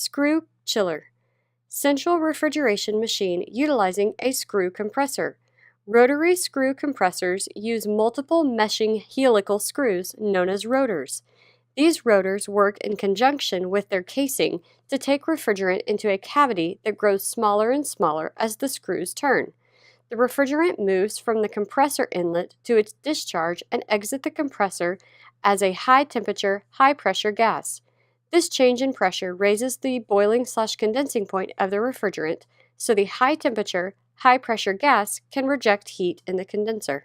Screw chiller. Central refrigeration machine utilizing a screw compressor. Rotary-screw compressors use multiple meshing helical screws known as rotors. These rotors work in conjunction with their casing to take refrigerant into a cavity that grows smaller and smaller as the screws turn. The refrigerant moves from the compressor inlet to its discharge and exits the compressor as a high-temperature, high-pressure gas. This change in pressure raises the boiling/condensing point of the refrigerant, so the high-temperature, high-pressure gas can reject heat in the condenser.